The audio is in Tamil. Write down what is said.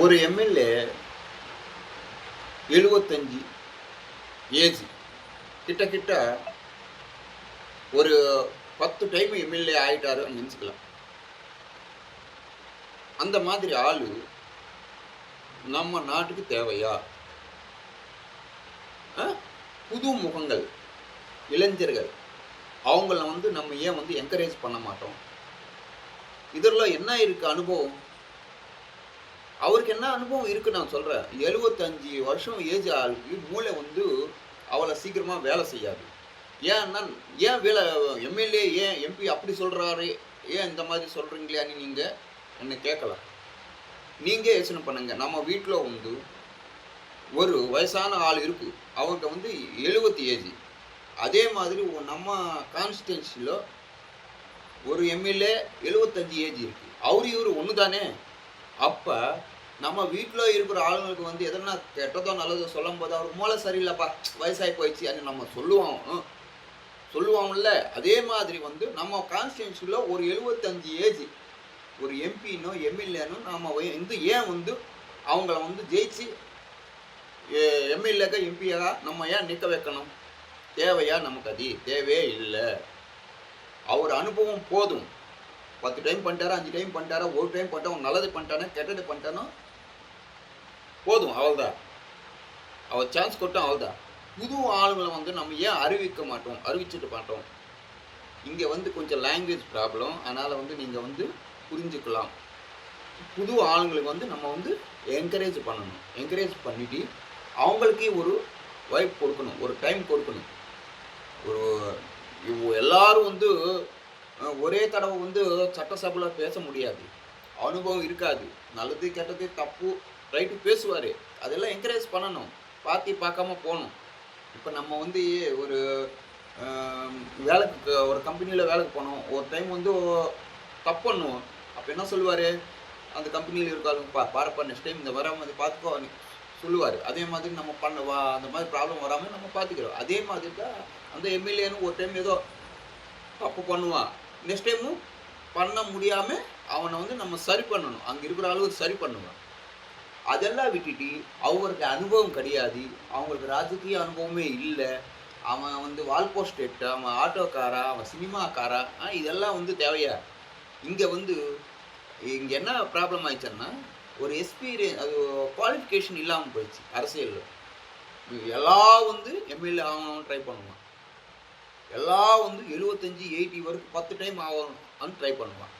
ஒரு எம்எல்ஏ 75 ஏஜ் கிட்ட ஒரு 10 டைம் எம்எல்ஏ ஆயிட்டாருன்னு நினச்சிக்கலாம். அந்த மாதிரி ஆளு நம்ம நாட்டுக்கு தேவையா? புது முகங்கள், இளைஞர்கள் அவங்கள நம்ம ஏன் என்கரேஜ் பண்ண மாட்டோம்? இதெல்லாம் என்ன இருக்கு அனுபவம்? அவருக்கு என்ன அனுபவம் இருக்கு நான் சொல்றேன். 75 வருஷம் ஏஜ் ஆளுக்கு மூளை அவ்வளோ சீக்கிரமா வேலை செய்யாது. ஏன்னா ஏன் எம்எல்ஏ ஏன் எம்பி அப்படி சொல்றாரு? ஏன் இந்த மாதிரி சொல்றீங்களேன்னு நீங்க என்ன கேட்கலாம். நீங்க யோசனை பண்ணுங்க. நம்ம வீட்டில் ஒரு வயசான ஆள் இருக்கு. அவருக்கு 70 ஏஜ். அதே மாதிரி நம்ம கான்ஸ்டிட்யூன்சியில் ஒரு எம்எல்ஏ 75 ஏஜ் இருக்கு. இவரு ஒன்று தானே. அப்போ நம்ம வீட்டில் இருக்கிற ஆளுங்களுக்கு எதனா கெட்டதோ நல்லதோ சொல்லும் போது அவர் மூளை சரியில்லைப்பா, வயசாகி போயிடுச்சு அப்படின்னு நம்ம சொல்லுவாங்கல்ல. அதே மாதிரி நம்ம கான்ஸ்டிட்யூன்சியில் ஒரு 75 ஏஜ் ஒரு எம்பினோ எம்எல்ஏனோ நாம் ஏன் அவங்கள ஜெயிச்சு எம்எல்ஏக்கா எம்பியாக நம்ம ஏன் நிற்க வைக்கணும்? தேவையா? நமக்கு அது தேவையே இல்லை. அவர் அனுபவம் போதும். 10 டைம் பண்ணிட்டாரா, 5 டைம் பண்ணிட்டாரா, ஒரு டைம் பண்ணிட்டா நல்லது பண்ணிட்டானோ கெட்டது பண்ணிட்டானோ போதும், அவள்தான். அவர் சான்ஸ் கொடுத்தோம், அவள்தான். புது ஆளுங்களை நம்ம ஏன் அறிவிச்சிட்டு மாட்டோம்? இங்கே கொஞ்சம் லாங்குவேஜ் ப்ராப்ளம். அதனால் நீங்கள் புரிஞ்சுக்கலாம். புது ஆளுங்களுக்கு நம்ம என்கரேஜ் பண்ணணும். என்கரேஜ் பண்ணிட்டு அவங்களுக்கே ஒரு வாய்ப்பு கொடுக்கணும், ஒரு டைம் கொடுக்கணும். எல்லாரும் ஒரே தடவை சட்டசபையில் பேச முடியாது. அனுபவம் இருக்காது. நல்லது கெட்டது தப்பு ரைட்டு பேசுவார். அதெல்லாம் என்கரேஜ் பண்ணணும். பார்க்காம போகணும். இப்போ நம்ம ஒரு வேலைக்கு ஒரு கம்பெனியில் வேலைக்கு போனோம். ஒரு டைம் தப்பு பண்ணுவோம். அப்போ என்ன சொல்லுவார்? அந்த கம்பெனியில் இருக்காருப்பா, பாருப்பா, நெக்ஸ்ட் டைம் இந்த வராமல் பார்த்துக்கோ சொல்லுவார். அதே மாதிரி நம்ம அந்த மாதிரி ப்ராப்ளம் வராமல் நம்ம பார்த்துக்கிறோம். அதே மாதிரி தான் அந்த எம்எல்ஏன்னு ஒரு டைம் ஏதோ தப்பு பண்ணுவான். நெக்ஸ்ட் டைமும் பண்ண முடியாமல் அவனை நம்ம சரி பண்ணணும். அங்கே இருக்கிற அளவுக்கு சரி பண்ணுவான். அதெல்லாம் விட்டுட்டு அவங்களுக்கு அனுபவம் கிடையாது, அவங்களுக்கு ராஜகீய அனுபவமே இல்லை, அவன் வால்போஸ்ட் எட்டு, அவன் ஆட்டோக்காரா, அவன் சினிமாக்காரா, இதெல்லாம் தேவையா? இங்கே இங்கே என்ன ப்ராப்ளம் ஆயிடுச்சுன்னா ஒரு எக்ஸ்பீரியன்ஸ், அது குவாலிஃபிகேஷன் இல்லாமல் போயிடுச்சு. அரசியலில் எல்லாம் எம்எல்ஏ ஆகணும்னு ட்ரை பண்ணுவான். எல்லாம் 75 80 வரைக்கும் 10 டைம் ஆகணும்னு ட்ரை பண்ணுவான்.